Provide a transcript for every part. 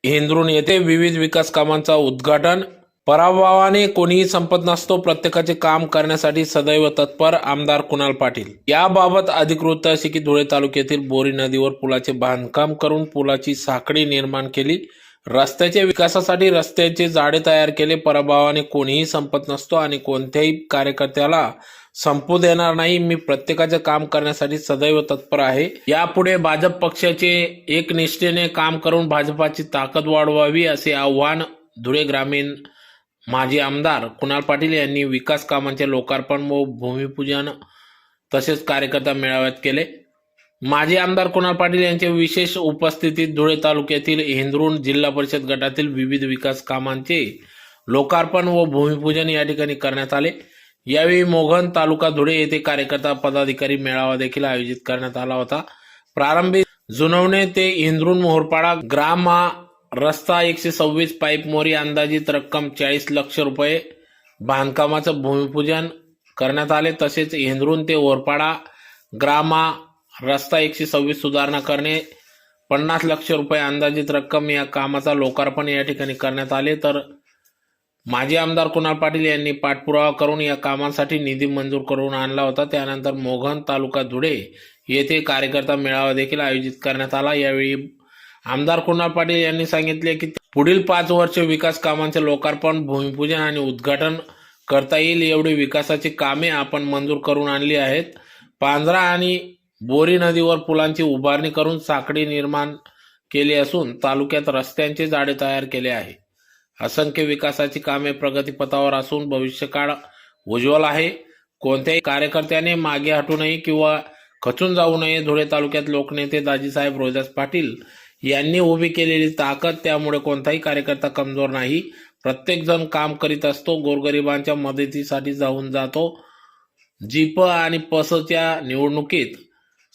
हेंद्रून येथे विविध विकास कामांचा उद्घाटन। पराभवाने कोणीही संपत नसतो, प्रत्येकाचे काम करण्यासाठी सदैव तत्पर आमदार कुणाल पाटील। याबाबत अधिक वृत्त असे की धुळे तालुक्यातील बोरी नदीवर पुलाचे बांधकाम करून पुलाची साखळी निर्माण केली। रस्त्याच्या विकासासाठी रस्त्याचे जाळे तयार केले। पराभवाने कोणीही संपत नसतो आणि कोणत्याही कार्यकर्त्याला संपू देणार नाही। मी प्रत्येकाचे काम करण्यासाठी सदैव तत्पर आहे। यापुढे भाजप पक्षाचे एकनिष्ठेने काम करून भाजपाची ताकद वाढवावी असे आवाहन धुळे ग्रामीण माजी आमदार कुणाल पाटील यांनी विकास कामांचे लोकार्पण व भूमिपूजन तसेच कार्यकर्ता मेळाव्यात केले। माजी आमदार कुणाल पाटील यांच्या विशेष उपस्थितीत धुळे तालुक्यातील हेंद्रून जिल्हा परिषद गटातील विविध विकास कामांचे लोकार्पण व भूमिपूजन या ठिकाणी करण्यात आले। यावेळी मोघन तालुका धुळे येथे कार्यकर्ता पदाधिकारी मेळावा देखील आयोजित करण्यात आला होता। प्रारंभी जुनवणे ते हेंद्रून मोहरपाडा ग्राम रस्ता 126 पाईप मोरी अंदाजित रक्कम 40 लाख रुपये बांधकामाचं भूमिपूजन करण्यात आले। तसेच हेंद्रून ते ओरपाडा ग्राम रस्ता 126 सुधारणा करणे 50 लाख रुपये अंदाजित रक्कम या कामाचा लोकार्पण या ठिकाणी करण्यात आले। तर माजी आमदार कुणाल पाटील यांनी पाठपुरावा करून या कामांसाठी निधी मंजूर करून आणला होता। त्यानंतर मोघन तालुका धुळे येथे कार्यकर्ता मेळावा देखील आयोजित करण्यात आला। यावेळी आमदार कुणाल पाटील यांनी सांगितले की पुढील 5 वर्ष विकास कामांचे लोकार्पण, भूमिपूजन आणि उद्घाटन करता येईल एवढी विकासाची कामे आपण मंजूर करून आणली आहेत। पांझरा आणि बोरी नदीवर पुलांची उभारणी करून साखळी निर्माण केली असून तालुक्यात रस्त्यांचे जाळे तयार केले आहे। असंख्य विकासाची कामे प्रगतीपथावर असून भविष्यकाळ उज्ज्वल आहे। कोणत्याही कार्यकर्त्याने मागे हटू नये किंवा खचून जाऊ नये। धुळे तालुक्यात लोकनेते दाजीसाहेब रोहिदास पाटील यांनी उभी केलेली ताकद, त्यामुळे कोणताही कार्यकर्ता कमजोर नाही। प्रत्येक जण काम करीत असतो, गोरगरिबांच्या मदतीसाठी जाऊन जातो। जीप आणि पसच्या निवडणुकीत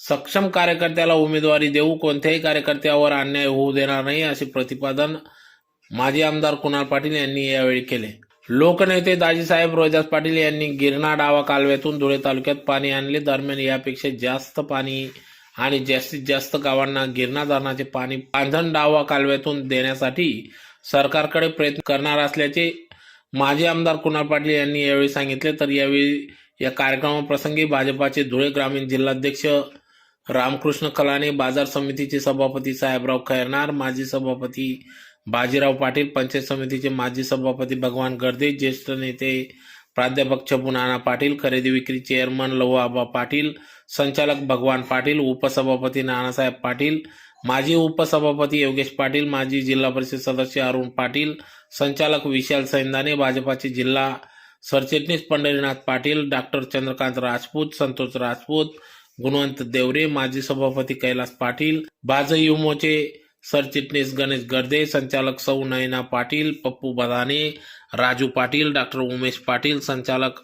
सक्षम कार्यकर्त्याला उमेदवारी देऊ, कोणत्याही कार्यकर्त्यावर अन्याय होऊ देणार नाही असे प्रतिपादन माजी आमदार कुणाल पाटील यांनी यावेळी केले। लोकनेते दाजीसाहेब रोहिदास पाटील यांनी गिरणा डावा कालव्यातून धुळे तालुक्यात पाणी आणले। दरम्यान यापेक्षा जास्त पाणी आणि जास्तीत जास्त गावांना गिरणा धरणाचे पाणी पांझण डावा कालव्यातून देण्यासाठी सरकारकडे प्रयत्न करणार असल्याचे माजी आमदार कुणाल पाटील यांनी यावेळी सांगितले। तर यावेळी या कार्यक्रमाप्रसंगी भाजपाचे धुळे ग्रामीण जिल्हाध्यक्ष रामकृष्ण कलाने, बाजार समितीचे सभापती साहेबराव खैरनार, माजी सभापती बाजीराव पाटील, पंचायत समितीचे माजी सभापती भगवान गर्दे, ज्येष्ठ नेते प्राध्यापक छबू नाना पाटील, खरेदी विक्री चेअरमन लहूआबा पाटील, संचालक भगवान पाटील, उपसभापती नानासाहेब पाटील, माजी उपसभापती योगेश पाटील, माजी जिल्हा परिषद सदस्य अरुण पाटील, संचालक विशाल सैंदाने, भाजपाचे जिल्हा सरचिटणीस पंढरीनाथ पाटील, डॉक्टर चंद्रकांत राजपूत, संतोष राजपूत, गुणवंत देवरे, माजी सभापती कैलास पाटील, भाजयुमोचे सरचिटणीस गणेश गर्दे, संचालक सौ नयना पाटील, पप्पू बदाने, राजू पाटील, डॉक्टर उमेश पाटील, संचालक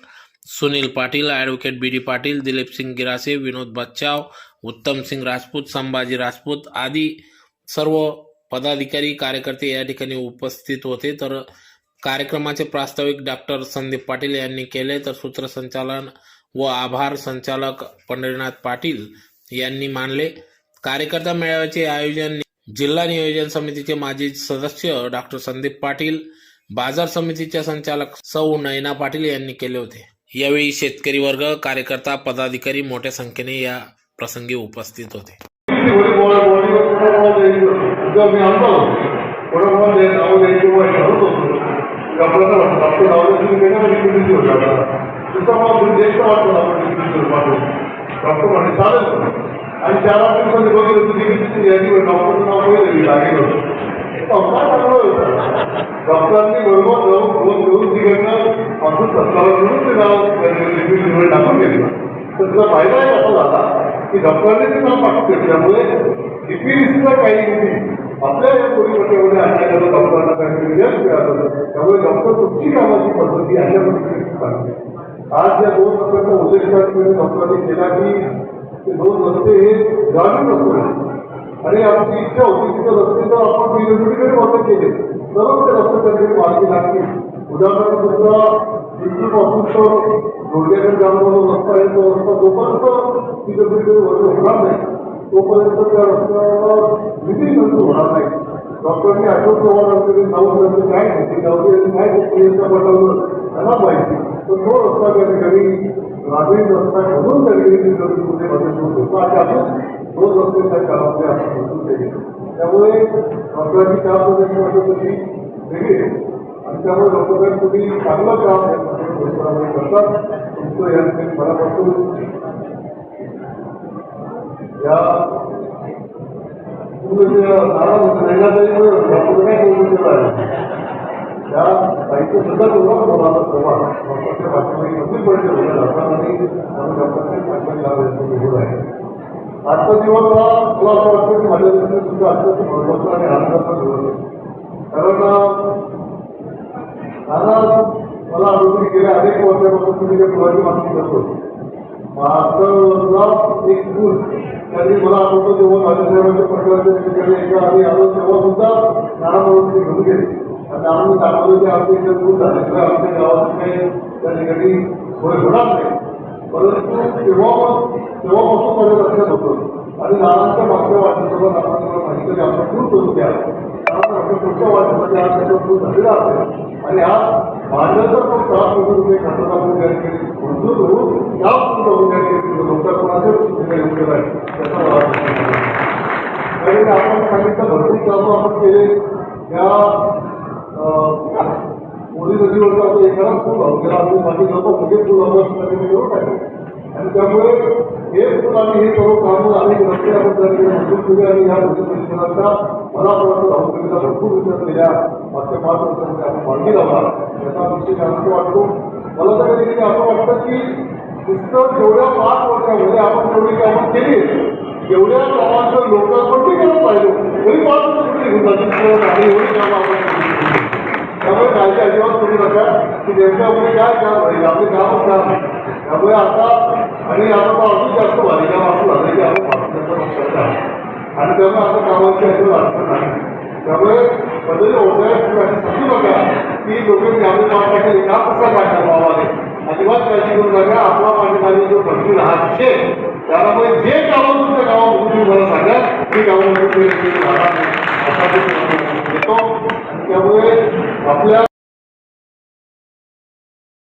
सुनील पाटील, ॲडव्होकेट बी डी पाटील, दिलीप सिंग गिरासे, विनोद बच्चाव, उत्तम सिंग राजपूत, संभाजी राजपूत आदी सर्व पदाधिकारी कार्यकर्ते या ठिकाणी उपस्थित होते। तर कार्यक्रमाचे प्रास्ताविक डॉक्टर संदीप पाटील यांनी केले। तर सूत्रसंचालन व आभार संचालक पंढरीनाथ पाटील यांनी मानले। कार्यकर्ता मेळाव्याचे आयोजन जिल्हा नियोजन समितीचे माजी सदस्य डॉक्टर संदीप पाटील, बाजार समितीच्या संचालक सौ नयना पाटील यांनी केले होते। यावेळी शेतकरी वर्ग, कार्यकर्ता, पदाधिकारी मोठ्या संख्येने या प्रसंगी उपस्थित होते। आणि 4 दिवसांनी बघितलं तर यादीवर डॉक्टरचं नाव पहिलं लागेल होतं। काय चांगलं होतं, डॉक्टरांनी बरोबर जाऊन घेऊन तिकडनं पासून सत्तावर म्हणून ते नाव लिपिड टाकून घेतलं। तर त्याचा फायदा एक असा झाला की डॉक्टरांनी ते नाव पाठवून घेतल्यामुळे लिपिडचा काही आपल्या या परिवर्तनामध्ये आणण्याच्या डॉक्टरांना काहीतरी यश मिळालं। त्यामुळे डॉक्टर तुमची कामाची पद्धती अशा पद्धतीने सांगते। आज या 2 प्रकारच्या उद्देशांमध्ये डॉक्टरांनी केला की 2 रस्ते हे ग्रामीण रस्ते आणि आमची इच्छा होती की रस्ते तर आपण विविधकडे वापर केले तरच ते रस्ते त्यांनी मार्गी लागतील। उदाहरणार्थ तुमचा पासून तर जोडल्याकडे जाणारा रस्ता आहे, तो रस्ता जोपर्यंत विविधकडे वर्ग होणार नाही तोपर्यंत त्या रस्त्याला निधी मंजूर होणार नाही। डॉक्टरने अशोक चव्हाण असलेले साऊथ काय माहिती गावठी काय प्रक्रियेचा पटवलं त्यांना माहिती तर तो रस्ता त्या ठिकाणी नागरिक रस्ता म्हणून त्या ठिकाणी मध्ये मदत होतो आणि आपण दोन रस्ते त्या काळामध्ये आपण बसून केले त्यामुळे डॉक्टरांची त्या पद्धतीची वेगळी आणि त्यामुळे डॉक्टरांनी तुम्ही चांगलं काम करतात तुमचं या ठिकाणी मनापासून या त्या साहित्य सुद्धा तुम्हाला बोलायला प्रमाण डॉक्टरच्या भाषेमध्ये कमी पडते होते आहे आजचा दिवस हा मला असं वाटतं की माझ्या दृष्टीने सुद्धा अत्यंत महत्वाचा आणि आनंदाचा दिवस आहे कारण मला आठवतं की गेल्या अनेक वर्षापासून तुम्ही त्या मुलाची मागणी करतो महाराष्ट्राला एक पूल त्यांनी मला आठवतं जेव्हा राजेसाहेबांच्या पटलाच्या ठिकाणी एकदा आम्ही आलो तेव्हा सुद्धा नानाभाऊ ते घेऊन गेले आणि आम्ही सांगतो की आमचे इथे पूल झाले किंवा आमच्या गावात काही त्या ठिकाणी सोय होणार नाही परंतु तेव्हापासून माझ्या लक्षात होतं आणि नानांच्या मागच्या वाटण्यासोबत आपण माहिती आपण पूल करून द्या कारण आपण पुढच्या वाटण्यामध्ये आज त्याचा पूल झालेला असेल आणि आज भांडण्याचा पण 7 कोटी रुपये खर्च आपण त्या ठिकाणी मंजूर होऊन त्या पूर्ण त्या ठिकाणी लोकांकोणाच्याच ठिकाणी उपयोग आहे त्याचा मला कारण आपण सांगितलं भरपूर कामं आपण केले त्या मोदी नदीवरचा आपण एखादा पूल गेला असेल बाकी लोक सगळे पूल आपण करून टाकले आणि त्यामुळे हे पूल आणि हे सर्व कामं अनेक रस्ते आपण त्या ठिकाणी मंजूर केले आणि या मोदी परिषदाचा मला असं वाटतं राहुल भरपूर विचार केल्या मागच्या 5 वर्षामध्ये आपण मार्गी लावला याचा विशेष आनंद वाटतो मला तर कधी असं वाटतं की नुसतं जेवढ्या 5 वर्षामध्ये आपण जेवढी कामं केली जेवढ्या कामाचं लोकांपट्टी करत पाहिजे तरी 5 वर्ष घेऊन जातील आणि एवढी कामं आपण त्यामुळे काळजी अजिबात करू नका की नेमक्यामध्ये काय काम राहील आपले कामच काम त्यामुळे आता आणि आता अजून जास्त झाली काम असं झालं की आपण महाराष्ट्राच्या पक्षात आहे आणि त्यामुळे आता कामाची अजिबात अडचण नाही त्यामुळे बदल व्यवसायात समजू नका की लोकांनी आपले पाठीमागे काम कसा काढणार गावाने अजिबात काळजी करू नका आपला पाठीमागे जो भरती राहत त्यामुळे जे कामं तुमच्या गावामधून तुम्ही मला सांगा ती कामं येतो त्यामुळे आपल्या